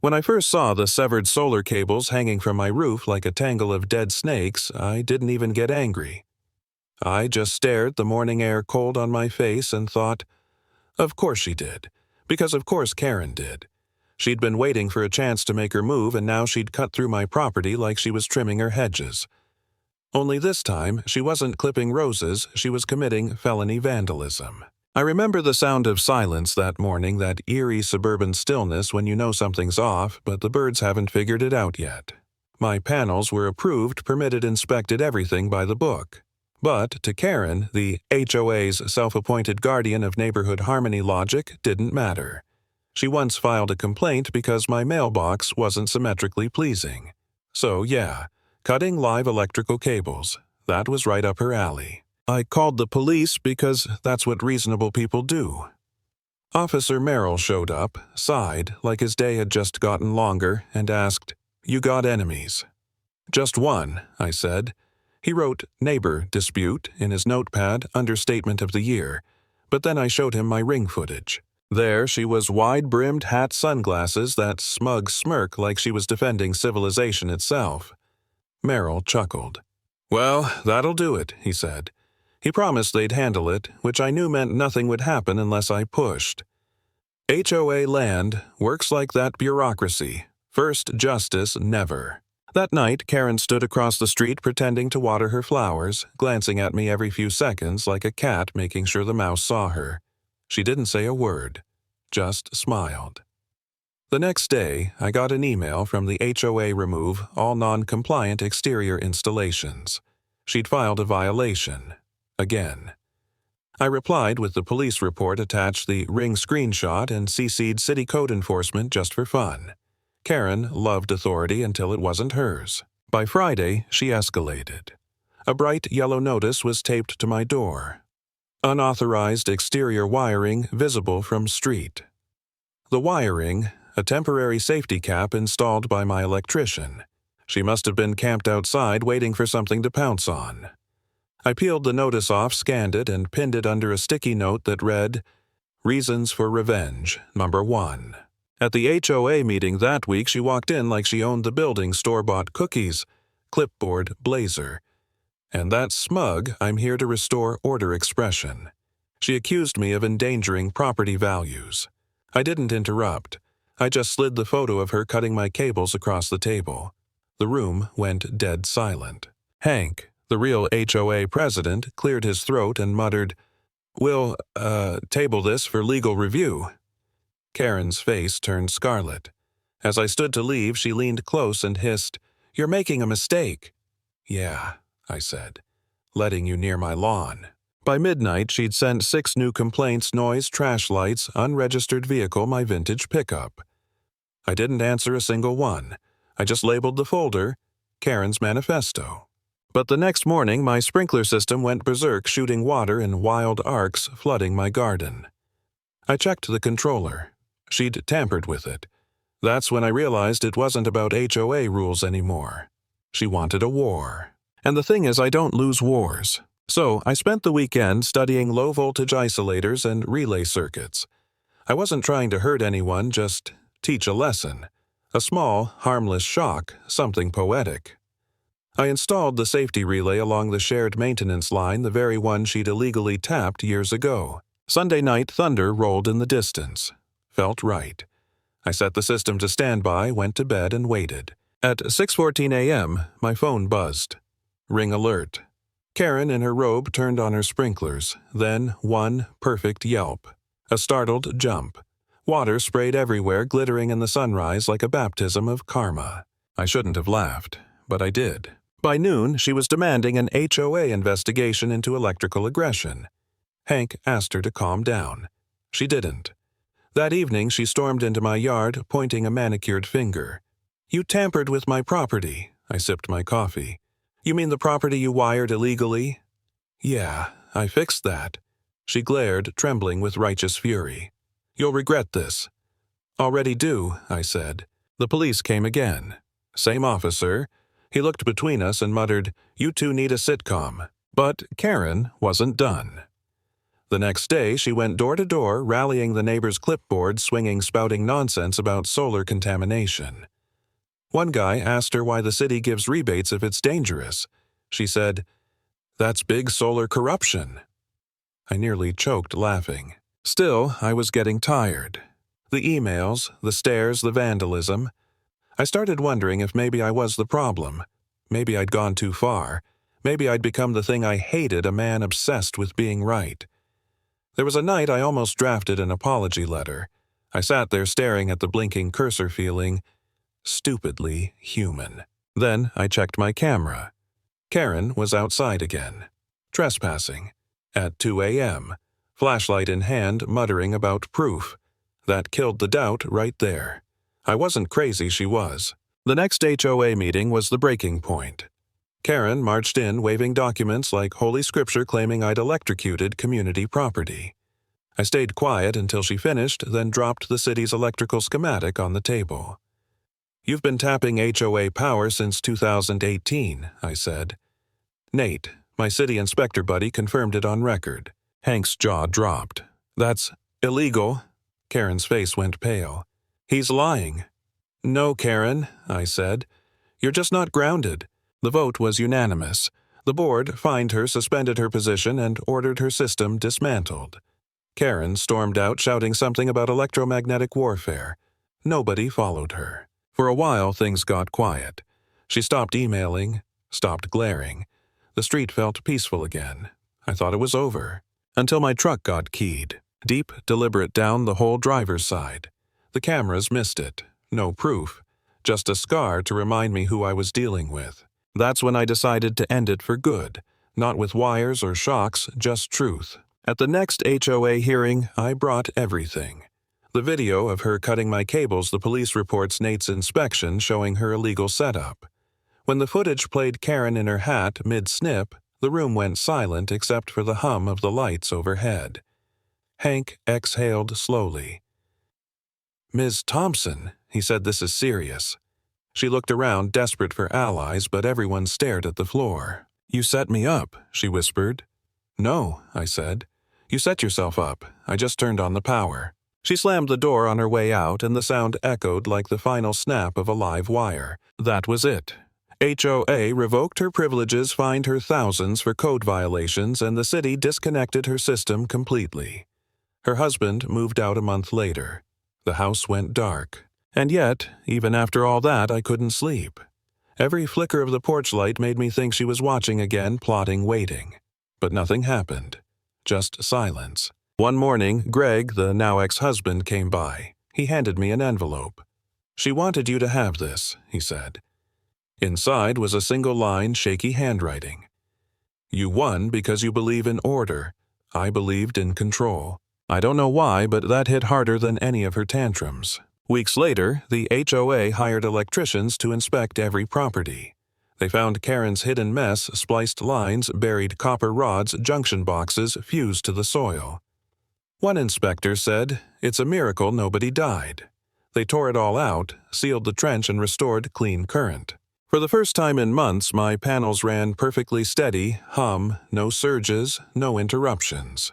When I first saw the severed solar cables hanging from my roof like a tangle of dead snakes, I didn't even get angry. I just stared the morning air cold on my face and thought, of course she did, because of course Karen did. She'd been waiting for a chance to make her move, and now she'd cut through my property like she was trimming her hedges. Only this time, she wasn't clipping roses, she was committing felony vandalism. I remember the sound of silence that morning, that eerie suburban stillness when you know something's off, but the birds haven't figured it out yet. My panels were approved, permitted, inspected, everything by the book. But to Karen, the HOA's self-appointed guardian of neighborhood harmony logic, didn't matter. She once filed a complaint because my mailbox wasn't symmetrically pleasing. So yeah, cutting live electrical cables, that was right up her alley. I called the police because that's what reasonable people do. Officer Merrill showed up, sighed like his day had just gotten longer, and asked, "You got enemies?" "Just one," I said. He wrote "neighbor dispute" in his notepad, understatement of the year, but then I showed him my ring footage. There she was, wide-brimmed hat, sunglasses, that smug smirk like she was defending civilization itself. Merrill chuckled. "Well, that'll do it," he said. He promised they'd handle it, which I knew meant nothing would happen unless I pushed. HOA land works like that bureaucracy. First justice, never. That night, Karen stood across the street pretending to water her flowers, glancing at me every few seconds like a cat making sure the mouse saw her. She didn't say a word, just smiled. The next day, I got an email from the HOA remove all non-compliant exterior installations. She'd filed a violation. Again. I replied with the police report, attached the ring screenshot, and CC'd city code enforcement just for fun. Karen loved authority until it wasn't hers. By Friday, she escalated. A bright yellow notice was taped to my door. Unauthorized exterior wiring visible from street. The wiring, a temporary safety cap installed by my electrician. She must have been camped outside waiting for something to pounce on. I peeled the notice off, scanned it, and pinned it under a sticky note that read, "Reasons for Revenge, number 1. At the HOA meeting that week, she walked in like she owned the building, store-bought cookies, clipboard, blazer. And that smug, I'm here to restore order expression. She accused me of endangering property values. I didn't interrupt. I just slid the photo of her cutting my cables across the table. The room went dead silent. Hank, the real HOA president, cleared his throat and muttered, "We'll, table this for legal review." Karen's face turned scarlet. As I stood to leave, she leaned close and hissed, "You're making a mistake." "Yeah," I said, "letting you near my lawn." By midnight, she'd sent 6 new complaints: noise, trash lights, unregistered vehicle, my vintage pickup. I didn't answer a single one. I just labeled the folder, Karen's Manifesto. But the next morning, my sprinkler system went berserk, shooting water in wild arcs, flooding my garden. I checked the controller. She'd tampered with it. That's when I realized it wasn't about HOA rules anymore. She wanted a war. And the thing is, I don't lose wars. So I spent the weekend studying low-voltage isolators and relay circuits. I wasn't trying to hurt anyone, just teach a lesson. A small, harmless shock, something poetic. I installed the safety relay along the shared maintenance line, the very one she'd illegally tapped years ago. Sunday night thunder rolled in the distance. Felt right. I set the system to standby, went to bed, and waited. At 6:14 a.m., my phone buzzed. Ring alert. Karen in her robe turned on her sprinklers, then one perfect yelp. A startled jump. Water sprayed everywhere, glittering in the sunrise like a baptism of karma. I shouldn't have laughed, but I did. By noon, she was demanding an HOA investigation into electrical aggression. Hank asked her to calm down. She didn't. That evening, she stormed into my yard, pointing a manicured finger. "You tampered with my property." I sipped my coffee. "You mean the property you wired illegally?" "Yeah, I fixed that." She glared, trembling with righteous fury. "You'll regret this." "Already do," I said. The police came again. Same officer. He looked between us and muttered, "You two need a sitcom." But Karen wasn't done. The next day, she went door to door, rallying the neighbors' clipboard, spouting nonsense about solar contamination. One guy asked her why the city gives rebates if it's dangerous. She said, "That's big solar corruption." I nearly choked laughing. Still, I was getting tired. The emails, the stares, the vandalism. I started wondering if maybe I was the problem. Maybe I'd gone too far. Maybe I'd become the thing I hated, a man obsessed with being right. There was a night I almost drafted an apology letter. I sat there staring at the blinking cursor, feeling stupidly human. Then I checked my camera. Karen was outside again, trespassing, at 2 a.m., flashlight in hand, muttering about proof. That killed the doubt right there. I wasn't crazy, she was. The next HOA meeting was the breaking point. Karen marched in waving documents like Holy Scripture claiming I'd electrocuted community property. I stayed quiet until she finished, then dropped the city's electrical schematic on the table. "You've been tapping HOA power since 2018, I said. Nate, my city inspector buddy, confirmed it on record. Hank's jaw dropped. "That's illegal." Karen's face went pale. "He's lying." "No, Karen," I said. "You're just not grounded." The vote was unanimous. The board fined her, suspended her position, and ordered her system dismantled. Karen stormed out, shouting something about electromagnetic warfare. Nobody followed her. For a while, things got quiet. She stopped emailing, stopped glaring. The street felt peaceful again. I thought it was over. Until my truck got keyed. Deep, deliberate down the whole driver's side. The cameras missed it. No proof. Just a scar to remind me who I was dealing with. That's when I decided to end it for good. Not with wires or shocks, just truth. At the next HOA hearing, I brought everything. The video of her cutting my cables, the police reports Nate's inspection showing her illegal setup. When the footage played Karen in her hat mid-snip, the room went silent except for the hum of the lights overhead. Hank exhaled slowly. "Ms. Thompson," he said, "this is serious." She looked around, desperate for allies, but everyone stared at the floor. "You set me up," she whispered. "No," I said. "You set yourself up. I just turned on the power." She slammed the door on her way out, and the sound echoed like the final snap of a live wire. That was it. HOA revoked her privileges, fined her thousands for code violations, and the city disconnected her system completely. Her husband moved out a month later. The house went dark. And yet, even after all that, I couldn't sleep. Every flicker of the porch light made me think she was watching again, plotting, waiting. But nothing happened. Just silence. One morning, Greg, the now ex-husband, came by. He handed me an envelope. "She wanted you to have this," he said. Inside was a single line, shaky handwriting. "You won because you believe in order. I believed in control." I don't know why, but that hit harder than any of her tantrums. Weeks later, the HOA hired electricians to inspect every property. They found Karen's hidden mess, spliced lines, buried copper rods, junction boxes fused to the soil. One inspector said, "It's a miracle nobody died." They tore it all out, sealed the trench, and restored clean current. For the first time in months, my panels ran perfectly steady, no surges, no interruptions.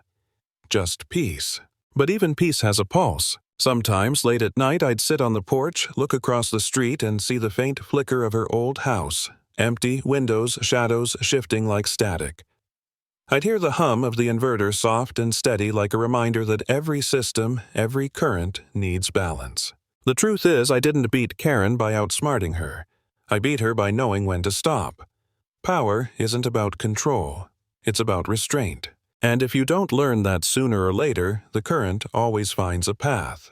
Just peace. But even peace has a pulse. Sometimes, late at night, I'd sit on the porch, look across the street, and see the faint flicker of her old house. Empty, windows, shadows shifting like static. I'd hear the hum of the inverter, soft and steady, like a reminder that every system, every current, needs balance. The truth is, I didn't beat Karen by outsmarting her. I beat her by knowing when to stop. Power isn't about control. It's about restraint. And if you don't learn that sooner or later, the current always finds a path.